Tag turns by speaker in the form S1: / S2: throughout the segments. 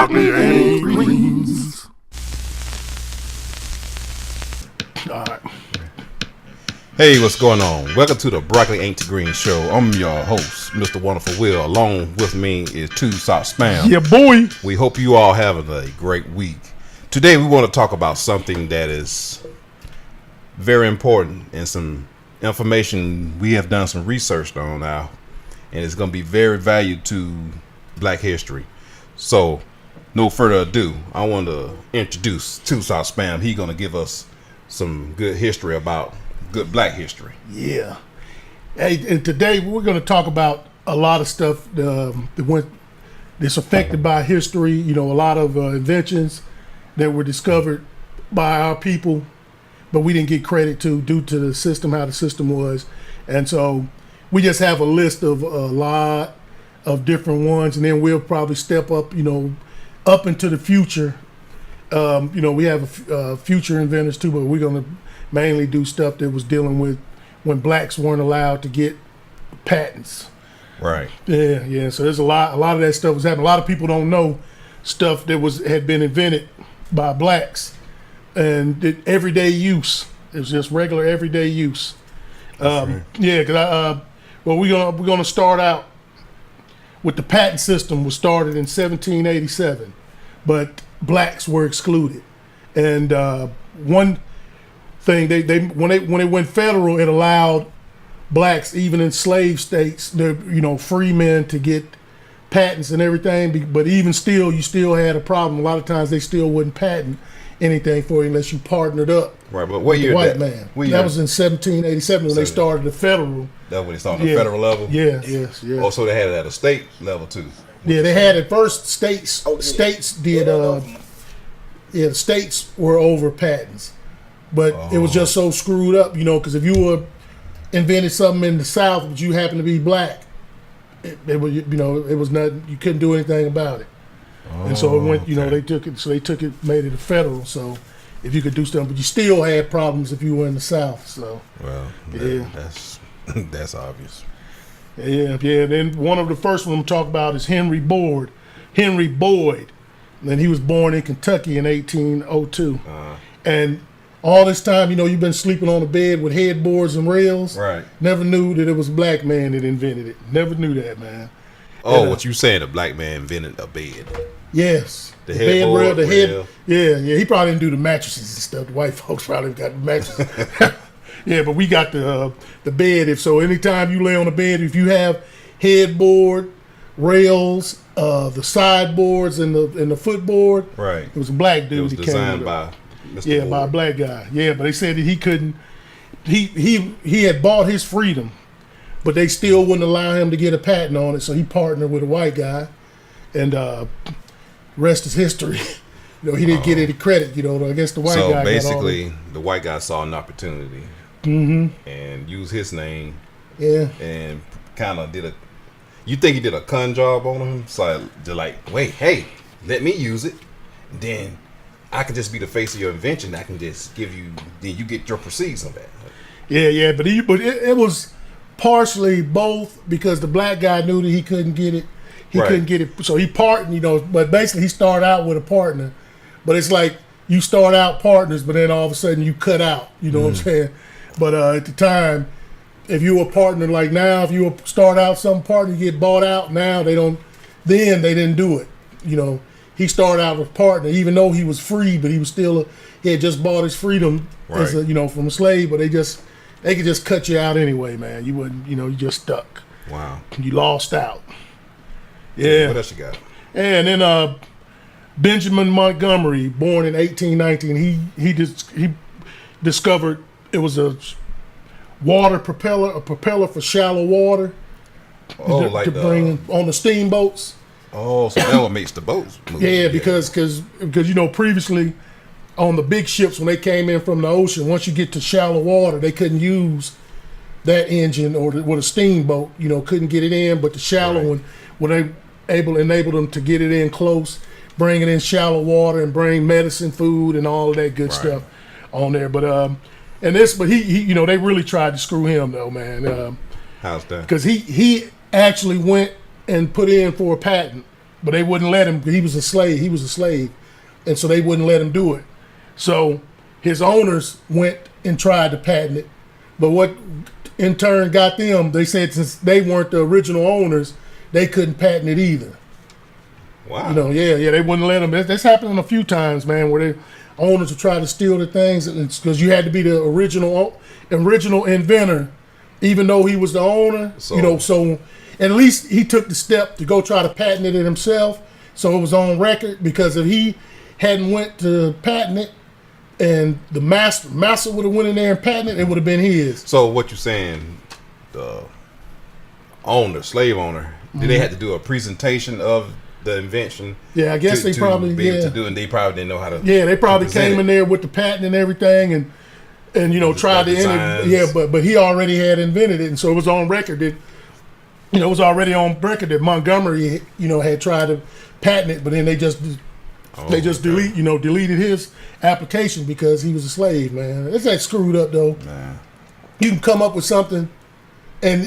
S1: broccoli and greens.
S2: All right.
S3: Hey, what's going on? Welcome to the Broccoli Ain't Green Show. I'm your host, Mr. Wonderful Will. Along with me is Two Salt Spam.
S2: Yeah, boy.
S3: We hope you all having a great week. Today we want to talk about something that is very important and some information we have done some research on now, and it's going to be very valued to Black history. So, no further ado, I want to introduce Two Salt Spam. He's going to give us some good history about good Black history.
S2: Yeah. Hey, and today we're going to talk about a lot of stuff that's affected by history. You know, a lot of inventions that were discovered by our people, but we didn't get credit to due to the system, how the system was. And so we just have a list of a lot of different ones, and then we'll probably step up, up into the future. We have future inventors too, but we're going to mainly do stuff that was dealing with when blacks weren't allowed to get patents.
S3: Right.
S2: Yeah. So there's a lot of that stuff was happening. A lot of people don't know stuff that had been invented by blacks and everyday use. It's just regular everyday use.
S3: Right.
S2: Yeah, because we're gonna start out with the patent system. Was started in 1787, but blacks were excluded. And one thing when it went federal, it allowed blacks, even in slave states, free men to get patents and everything. But even still, you still had a problem. A lot of times they still wouldn't patent anything for you unless you partnered up.
S3: Right, but what year
S2: white man? That was in 1787 when they started the federal.
S3: That's when they started the federal level.
S2: Yeah, yes.
S3: Oh, so they had it at a state level too.
S2: Yeah, they had it first. States did. The states were over patents, but it was just so screwed up, because if you were invented something in the South, but you happened to be black, it was nothing. You couldn't do anything about it. And so it went, they took it, made it a federal. So if you could do something, but you still had problems if you were in the South. So
S3: that's obvious.
S2: Yeah. Then one of the first ones I'm talking about is Henry Boyd. And he was born in Kentucky in 1802. And all this time, you've been sleeping on a bed with headboards and rails.
S3: Right. Never
S2: knew that it was a black man that invented it. Never knew that, man.
S3: What you saying? A black man invented a bed?
S2: Yes.
S3: The headboard,
S2: bed rail, Yeah. He probably didn't do the mattresses and stuff. The white folks probably got the mattresses. Yeah, but we got the bed. If so, anytime you lay on a bed, if you have headboard, rails, the sideboards and the footboard,
S3: right?
S2: It was a black dude.
S3: It was designed by Mr. Boyd.
S2: By a black guy. Yeah, but they said that he couldn't. He had bought his freedom, but they still wouldn't allow him to get a patent on it. So he partnered with a white guy, and rest is history. He didn't get any credit. Against the white guy.
S3: So basically, the white guy saw an opportunity and used his name.
S2: Yeah.
S3: And kind of did a. You think he did a con job on him? So they're like, wait, hey, let me use it. Then I can just be the face of your invention. I can just give you. Then you get your proceeds on that.
S2: Yeah. But it was partially both because the black guy knew that he couldn't get it. Couldn't get it, so he partnered. But basically he started out with a partner. But it's like you start out partners, but then all of a sudden you cut out. You know what I'm saying? But at the time, if you were a partner like now, if you start out some partner, you get bought out. Now they don't. Then they didn't do it. He started out with partner, even though he was free, but he was still he had just bought his freedom as from a slave. But they could just cut you out anyway, man. You wouldn't. You just stuck.
S3: Wow.
S2: You lost out. Yeah.
S3: What else you got?
S2: And then Benjamin Montgomery, born in 1819, he discovered it was a propeller for shallow water. To bring on the steamboats.
S3: Oh, so that what makes the boats move.
S2: Yeah, because previously on the big ships when they came in from the ocean, once you get to shallow water, they couldn't use that engine or with a steamboat. Couldn't get it in, but the shallow one, when they enabled them to get it in close, bring it in shallow water and bring medicine, food, and all of that good stuff on there. But he they really tried to screw him though, man.
S3: How's that?
S2: Because he actually went and put in for a patent but they wouldn't let him. He was a slave, and so they wouldn't let him do it. So his owners went and tried to patent it, but what in turn got them, they said since they weren't the original owners, they couldn't patent it either.
S3: Wow.
S2: They wouldn't let them. That's happened a few times, man, where the owners would try to steal the things because you had to be the original inventor, even though he was the owner. So at least he took the step to go try to patent it himself, so it was on record. Because if he hadn't went to patent it, and the master would have went in there and patented it, it would have been his.
S3: So what you're saying, the slave owner, did they have to do a presentation of the invention?
S2: Yeah, I guess they probably
S3: be able to do, and they probably didn't know how to.
S2: Yeah, they probably came in there with the patent and everything, and tried to enter. Yeah, but he already had invented it, and so it was on record that it was already on record that Montgomery had tried to patent it, but then they just deleted his application because he was a slave, man. It's that screwed up though.
S3: Nah.
S2: You can come up with something, and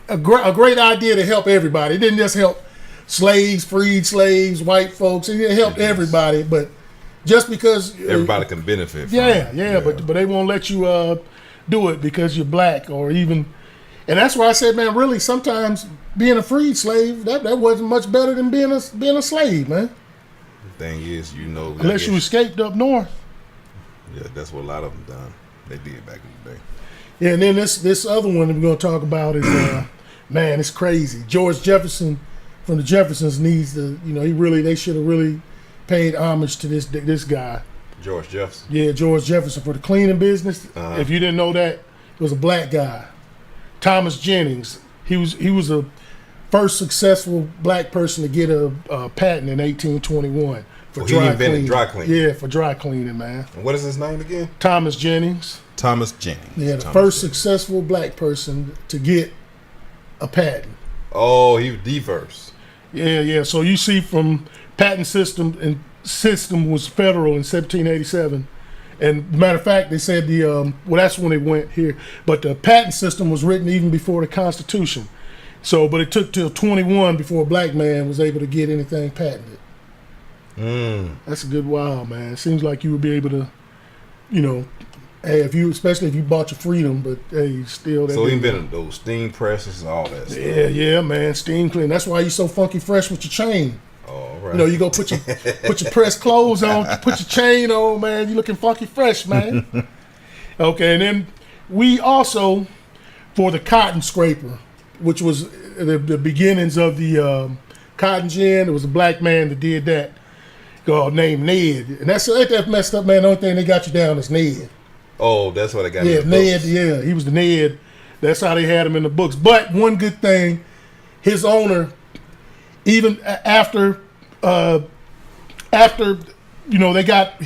S2: a great idea to help everybody. It didn't just help slaves, freed slaves, white folks. It helped everybody, but just because
S3: everybody can benefit from it.
S2: But they won't let you do it because you're black or even. And that's why I said, man, really, sometimes being a freed slave that wasn't much better than being a slave, man.
S3: Thing is,
S2: unless you escaped up north.
S3: Yeah, that's what a lot of them done. They did back in the day.
S2: Yeah, and then this other one that we're going to talk about is, man, it's crazy. George Jefferson from the Jeffersons needs to, they should have really paid homage to this guy.
S3: George Jefferson.
S2: Yeah, George Jefferson for the cleaning business. If you didn't know that, it was a black guy. Thomas Jennings. He was the first successful black person to get a patent in 1821 for dry cleaning.
S3: Dry cleaning.
S2: Yeah, for dry cleaning, man.
S3: And what is his name again?
S2: Thomas Jennings.
S3: Thomas Jennings.
S2: Yeah, the first successful black person to get a patent.
S3: Oh, he was the first.
S2: Yeah. So you see, from patent system was federal in 1787. And matter of fact, they said that's when it went here. But the patent system was written even before the Constitution. So, but it took till 21 before a black man was able to get anything patented. That's a good while, man. It seems like you would be able to, hey, especially if you bought your freedom, but hey, still.
S3: So he invented those steam presses and all that stuff.
S2: Yeah, man, steam clean. That's why you so funky fresh with your chain.
S3: Oh, right.
S2: You go put your pressed clothes on, put your chain on, man. You looking funky fresh, man. Okay, and then we also, for the cotton scraper, which was the beginnings of the cotton gin. There was a black man that did that, named Ned, and that's messed up, man. The only thing they got you down is Ned.
S3: Oh, that's what they got.
S2: Yeah,
S3: in the
S2: Ned.
S3: books.
S2: Yeah, he was the Ned. That's how they had him in the books. But one good thing, his owner, even after he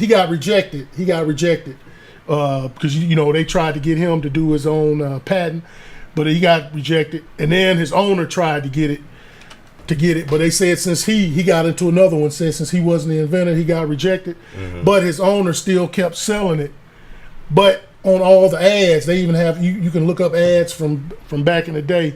S2: got rejected. He got rejected because they tried to get him to do his own patent. But he got rejected, and then his owner tried to get it. But they said since he got into another one, since he wasn't the inventor, he got rejected. Mm-hmm. But his owner still kept selling it. But on all the ads, they even have you can look up ads from back in the day.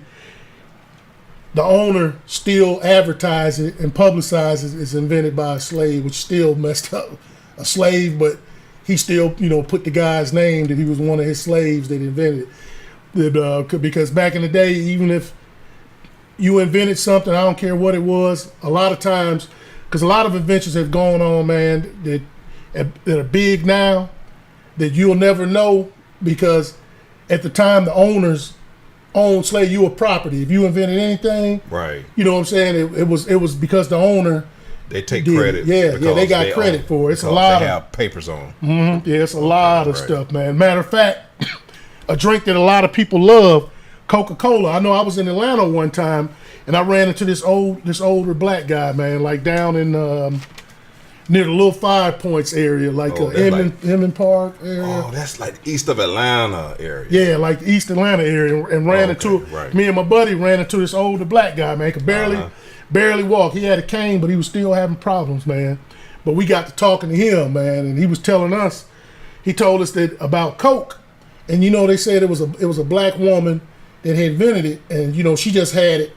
S2: The owner still advertises it and publicizes it's invented by a slave, which still messed up. A slave, but he still put the guy's name that he was one of his slaves that invented it. Because back in the day, even if you invented something, I don't care what it was, a lot of times, because a lot of inventions have gone on, man, that are big now, that you'll never know, because at the time the owners owned slave, you were property. If you invented anything,
S3: right?
S2: You know what I'm saying? It was because the owner.
S3: They take credit.
S2: Yeah, they got credit for it. It's a lot.
S3: They have papers on.
S2: Mm-hmm, yeah, it's a lot of stuff, man. Matter of fact. A drink that a lot of people love, Coca-Cola. I know I was in Atlanta one time, and I ran into this older black guy, man, like down in near the Little 5 Points area, like Inman Park area.
S3: Oh, that's like east of Atlanta area.
S2: Yeah, like the East Atlanta area, and ran into me and my buddy ran into this older black guy, man. Could barely walk. He had a cane, but he was still having problems, man. But we got to talking to him, man, and he was telling us. He told us that about Coke. And they said it was a black woman that had invented it, and she just had it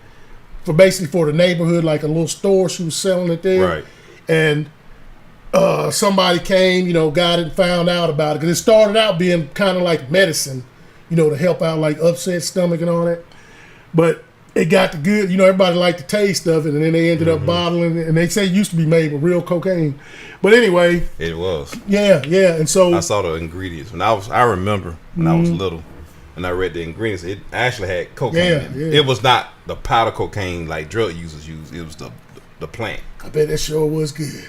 S2: for the neighborhood, like a little store. She was selling it there,
S3: Right.
S2: and somebody came, got it and found out about it, because it started out being kind of like medicine, to help out like upset stomach and all that. But it got the good, everybody liked the taste of it, and then they ended up bottling it, and they say it used to be made with real cocaine. But anyway,
S3: It was.
S2: yeah, and so
S3: I saw the ingredients I remember when I was little, and I read the ingredients. It actually had cocaine in it.
S2: Yeah.
S3: It was not the powder cocaine like drug users use. It was the plant.
S2: I bet that sure was good.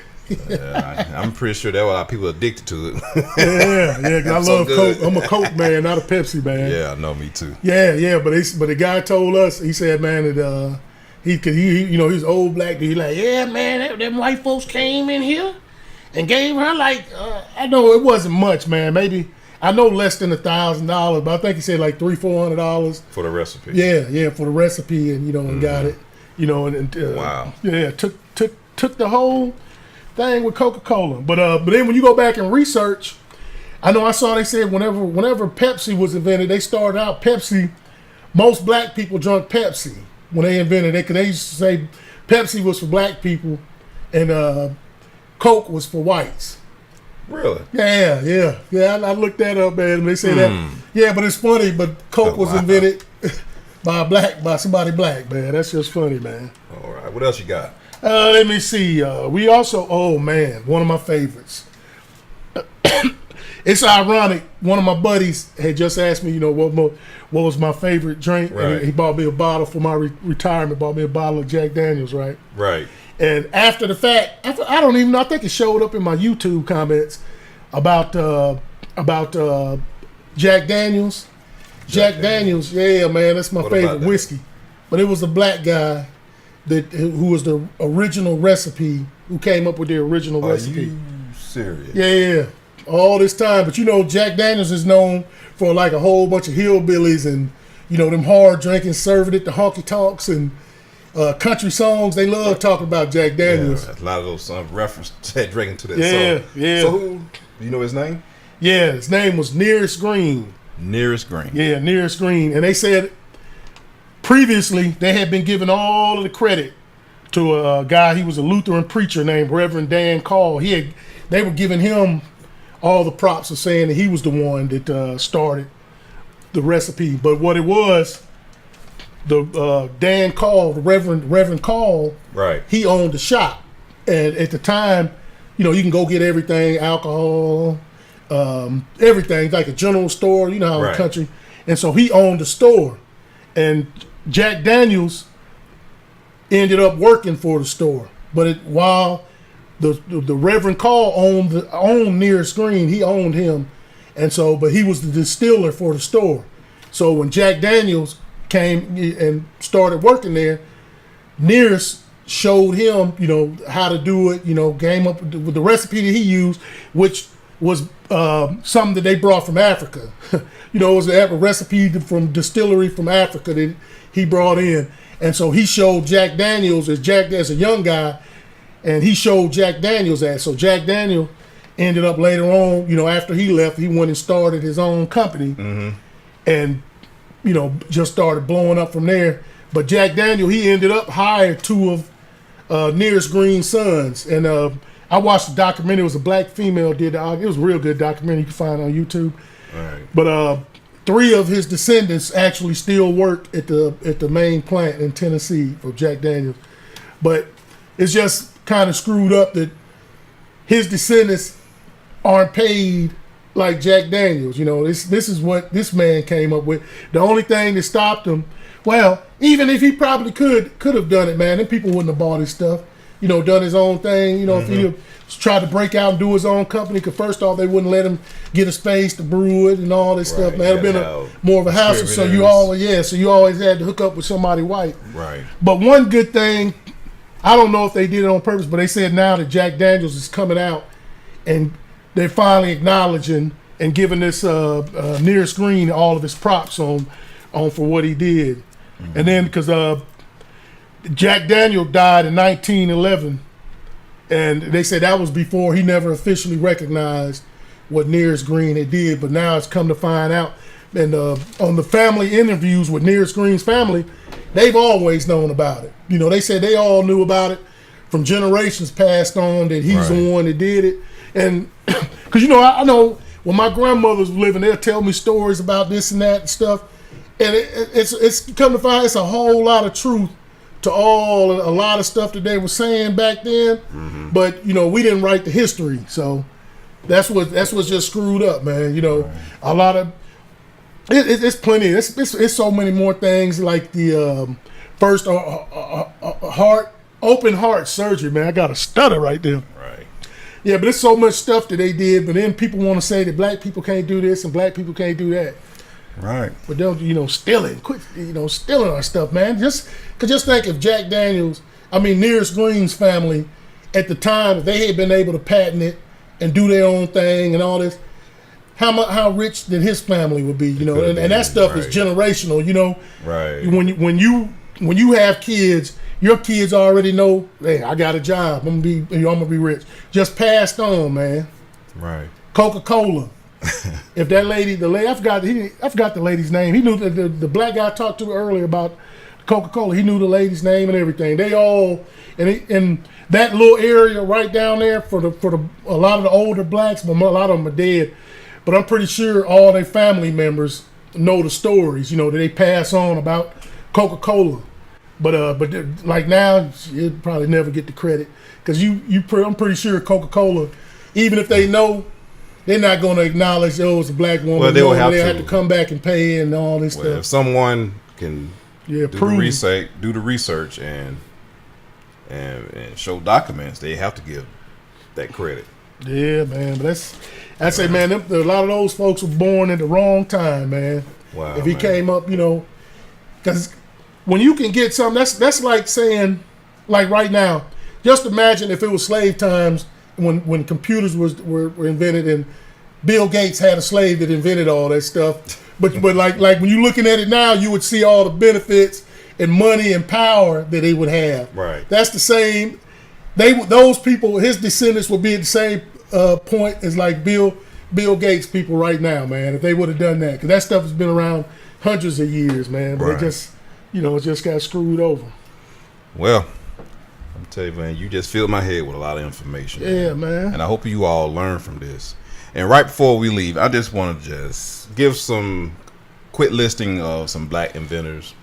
S3: I'm pretty sure there were a lot of people addicted to it.
S2: Yeah, 'cause I
S3: So
S2: love
S3: good.
S2: Coke. I'm a Coke man, not a Pepsi man.
S3: Yeah, I know, me too.
S2: Yeah, but the guy told us, he said, man, that he's old black dude. He's like, yeah, man, them white folks came in here and gave her like, I know it wasn't much, man. Maybe I know less than $1,000, but I think he said like $300-400
S3: For the recipe.
S2: Yeah, for the recipe, and and got it,
S3: Wow.
S2: Yeah, took the whole thing with Coca-Cola, but then when you go back and research, I know I saw they said whenever Pepsi was invented, they started out Pepsi. Most black people drank Pepsi when they invented it, because they used to say Pepsi was for black people and Coke was for whites.
S3: Really?
S2: Yeah. I looked that up, man. They say that. Yeah, but it's funny. But Coke was invented by somebody black, man. That's just funny, man.
S3: All right. What else you got?
S2: Let me see. We also, one of my favorites. It's ironic. One of my buddies had just asked me, what was my favorite drink,
S3: Right.
S2: and he bought me a bottle for my retirement. Bought me a bottle of Jack Daniels, right?
S3: Right.
S2: And after the fact, I don't even know. I think it showed up in my YouTube comments about Jack Daniels. Jack Daniels, yeah, man, that's my
S3: What about
S2: favorite
S3: that?
S2: whiskey. But it was a black guy who was the original recipe, who came up with the original
S3: Are
S2: recipe.
S3: you serious?
S2: Yeah, all this time. But Jack Daniels is known for like a whole bunch of hillbillies and them hard drinking, serving it to honky tonks and country songs. They love talking about Jack Daniels.
S3: Yeah, a lot of those reference that drinking to that song.
S2: Yeah.
S3: So who? Do you know his name?
S2: Yeah, his name was Nearest Green.
S3: Nearest Green.
S2: Yeah, Nearest Green. And they said previously they had been giving all of the credit to a guy. He was a Lutheran preacher named Reverend Dan Call. They were giving him all the props of saying that he was the one that started the recipe. But what it was, the Dan Call, the Reverend Call,
S3: Right.
S2: he owned the shop. And at the time, you can go get everything, alcohol, everything, like a general store, how in the
S3: Right.
S2: country. And so he owned the store. And Jack Daniels ended up working for the store. But while the Reverend Call owned Nearest Green, he owned him. And so, but he was the distiller for the store. So when Jack Daniels came and started working there, Nearest showed him, how to do it, came up with the recipe that he used, which was something that they brought from Africa. It was a recipe from distillery from Africa that he brought in. And so he showed Jack Daniels as a young guy, and he showed Jack Daniels that. So Jack Daniel ended up later on, after he left, he went and started his own company and, just started blowing up from there. But Jack Daniel, he ended up hired two of Nearest Green's sons. And I watched the documentary. It was a black female did it. It was a real good documentary you can find on YouTube.
S3: Right.
S2: But three of his descendants actually still work at the main plant in Tennessee for Jack Daniels. But it's just kind of screwed up that his descendants aren't paid like Jack Daniels. This is what this man came up with. The only thing that stopped him, well, even if he probably could have done it, man, then people wouldn't have bought his stuff. Done his own thing. If he tried to break out and do his own company, because first off, they wouldn't let him get a space to brew it and all this stuff. Man, it'd been more of a hassle. So you always had to hook up with somebody white.
S3: Right.
S2: But one good thing, I don't know if they did it on purpose, but they said now that Jack Daniels is coming out, and they're finally acknowledging and giving this Nearest Green all of his props on for what he did. And then because Jack Daniel died in 1911, and they said that was before he never officially recognized what Nearest Green had did. But now it's come to find out, and on the family interviews with Nearest Green's family, they've always known about it. You know, they said they all knew about it from generations passed on, that he's the one that did it. And because, you know, I know when my grandmother was living, they'll tell me stories about this and that and stuff. And it's come to find it's a whole lot of truth to a lot of stuff that they were saying back then. Mm-hmm. But, you know, we didn't write the history. So that's what's just screwed up, man. You know, a lot of it's plenty. It's so many more things, like the first open heart surgery, man. I got a stutter right there.
S3: Right.
S2: Yeah, but there's so much stuff that they did, but then people want to say that black people can't do this and black people can't do that.
S3: Right.
S2: But they'll, you know, quit, you know, stealing our stuff, man. Just think if Jack Daniels, Nearest Green's family, at the time, if they had been able to patent it and do their own thing and all this, how rich then his family would be, you know? And that stuff is generational, you know.
S3: Right.
S2: When you have kids, your kids already know, hey, I got a job. I'm gonna be rich. Just passed on, man.
S3: Right.
S2: Coca-Cola. If that lady, I forgot the lady's name. He knew the black guy I talked to earlier about Coca-Cola. He knew the lady's name and everything. They all in that little area right down there for a lot of the older blacks, but a lot of them are dead. But I'm pretty sure all their family members know the stories, you know, that they pass on about Coca-Cola. But like now, you'd probably never get the credit because I'm pretty sure Coca-Cola, even if they know, they're not going to acknowledge, oh, it's a black woman.
S3: Well, they'll have
S2: to come back and pay and all this stuff.
S3: If someone can do the research and show documents, they have to give that credit.
S2: Yeah, man. But I say, man, a lot of those folks were born at the wrong time, man.
S3: Wow.
S2: If he came up, you know, because when you can get something, that's like saying, like right now, just imagine if it was slave times when computers were invented and Bill Gates had a slave that invented all that stuff. But like when you're looking at it now, you would see all the benefits and money and power that he would have.
S3: Right.
S2: That's the same. Those people, his descendants would be at the same point as like Bill Gates people right now, man. If they would have done that, because that stuff has been around hundreds of years, man. But it just, you know, it just got screwed over.
S3: Well, I'm tell you, man, you just filled my head with a lot of information.
S2: Yeah, man.
S3: And I hope you all learn from this. And right before we leave, I just want to just give some quick listing of some black inventors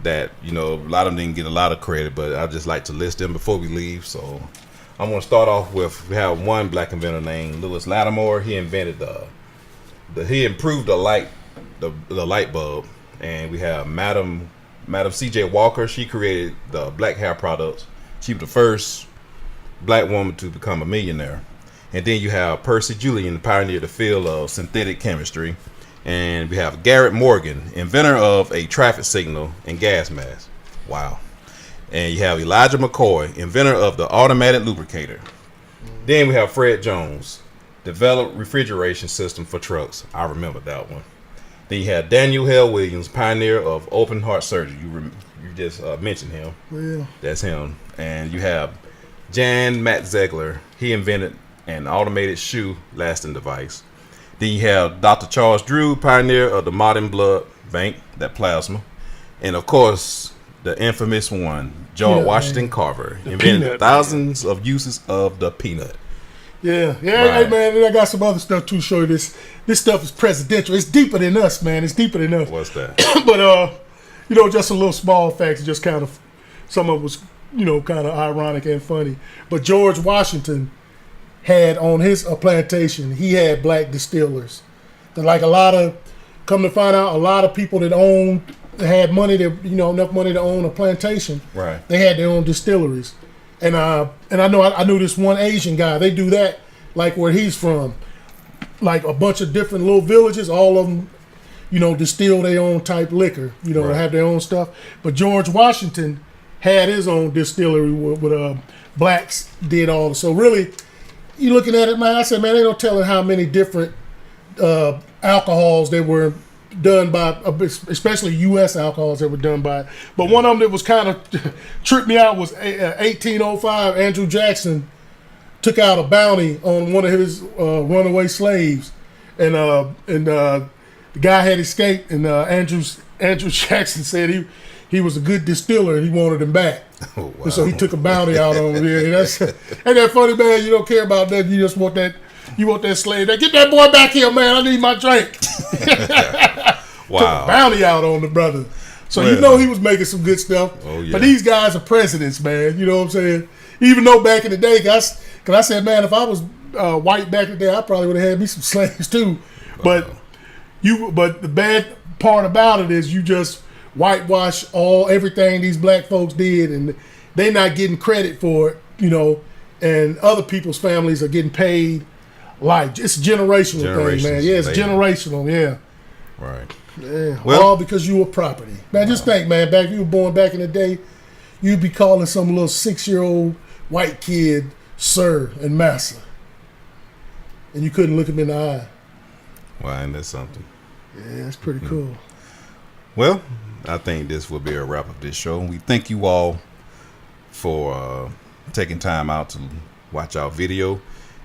S3: that, you know, a lot of them didn't get a lot of credit, but I just like to list them before we leave. So I'm going to start off with, we have one black inventor named Lewis Lattimore. He invented he improved the light bulb. And we have Madam C.J. Walker. She created the black hair products. She was the first black woman to become a millionaire. And then you have Percy Julian, pioneer the field of synthetic chemistry. And we have Garrett Morgan, inventor of a traffic signal and gas mask. Wow. And you have Elijah McCoy, inventor of the automatic lubricator. Then we have Fred Jones, developed refrigeration system for trucks. I remember that one. Then you have Daniel Hale Williams, pioneer of open heart surgery. You just mentioned him.
S2: Yeah.
S3: That's him. And you have Jan Matt Ziegler. He invented an automated shoe lasting device. Then you have Dr. Charles Drew, pioneer of the modern blood bank, that plasma. And of course, the infamous one, George Washington Carver, invented thousands of uses of the peanut.
S2: Yeah. Right. Hey, man, I got some other stuff to show you. This stuff is presidential. It's deeper than us, man. It's deeper than us.
S3: What's that?
S2: But, you know, just a little small facts, just kind of, some of it was, you know, kind of ironic and funny. But George Washington had on his plantation, he had black distillers. Like come to find out, a lot of people that had money, enough money to own a plantation.
S3: Right.
S2: They had their own distilleries. And I knew this one Asian guy. They do that, like where he's from, like a bunch of different little villages. All of them, you know, distill their own type liquor. You know, have their own stuff. But George Washington had his own distillery with blacks did all. So really, you looking at it, man. I said, man, they don't tell it how many different alcohols they were done by, especially U.S. alcohols that were done by. But one of them that was kind of tripped me out was 1805. Andrew Jackson took out a bounty on one of his runaway slaves, and the guy had escaped. And Andrew Jackson said he he was a good distiller and he wanted him back.
S3: Oh, wow.
S2: And so he took a bounty out on him. Yeah, ain't that funny, man? You don't care about that. You just want that. You want that slave. Get that boy back here, man. I need my drink.
S3: Wow.
S2: Took a bounty out on the brother. So you know he was making some good stuff.
S3: Oh, yeah.
S2: But these guys are presidents, man. You know what I'm saying? Even though back in the day, because I said, man, if I was white back in the day, I probably would have had me some slaves too. But the bad part about it is you just whitewash everything these black folks did, and they not getting credit for it, you know. And other people's families are getting paid. Like, it's a generational thing, man. Yeah, it's generational. Yeah.
S3: Right.
S2: Yeah, all because you were property. Man, just think, man, back you were born back in the day, you'd be calling some little 6-year-old white kid sir and massa. And you couldn't look him in the eye.
S3: Wow, and that's something.
S2: Yeah, that's pretty cool.
S3: Well, I think this will be a wrap of this show. We thank you all for taking time out to watch our video.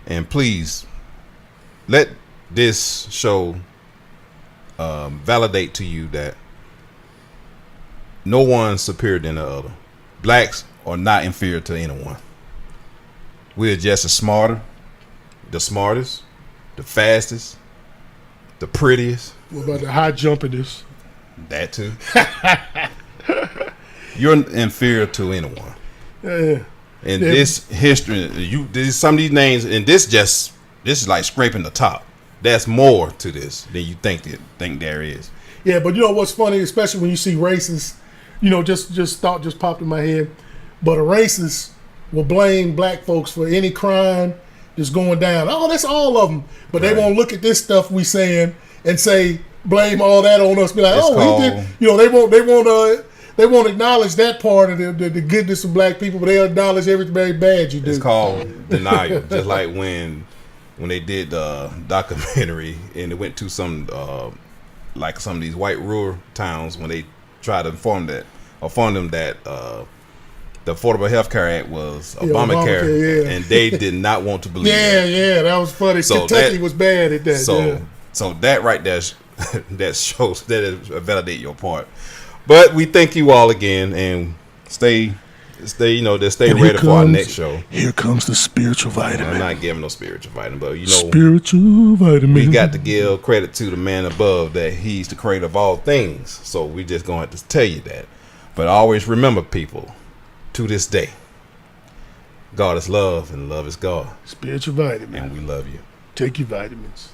S3: And please, let this show validate to you that no one's superior than the other. Blacks are not inferior to anyone. We're just the smartest, the fastest, the prettiest.
S2: What about the high jumpiness?
S3: That too. You're inferior to anyone.
S2: Yeah.
S3: And this history, some of these names, and this is like scraping the top. There's more to this than you think there is.
S2: Yeah, but you know what's funny, especially when you see racists, you know, just thought just popped in my head. But a racist will blame black folks for any crime that's going down. Oh, that's all of them. But they won't look at this stuff we saying and say blame all that on us. Be like, he did. You know, they won't acknowledge that part of the goodness of black people, but they acknowledge everything bad you do.
S3: It's called denial. Just like when they did the documentary and it went to some like some of these white rural towns when they tried to inform them that the Affordable Health Care Act was Obamacare, and they did not want to believe it.
S2: Yeah, that was funny. So Kentucky was bad at that.
S3: So that right there, that shows that it validate your part. But we thank you all again, and stay ready for our next show.
S2: Here comes the spiritual vitamin.
S3: I'm not giving no spiritual vitamin, but
S2: spiritual vitamin.
S3: We got to give credit to the man above that he's the creator of all things. So we just gonna have to tell you that. But always remember, people, to this day, God is love and love is God.
S2: Spiritual vitamin.
S3: And we love you.
S2: Take your vitamins.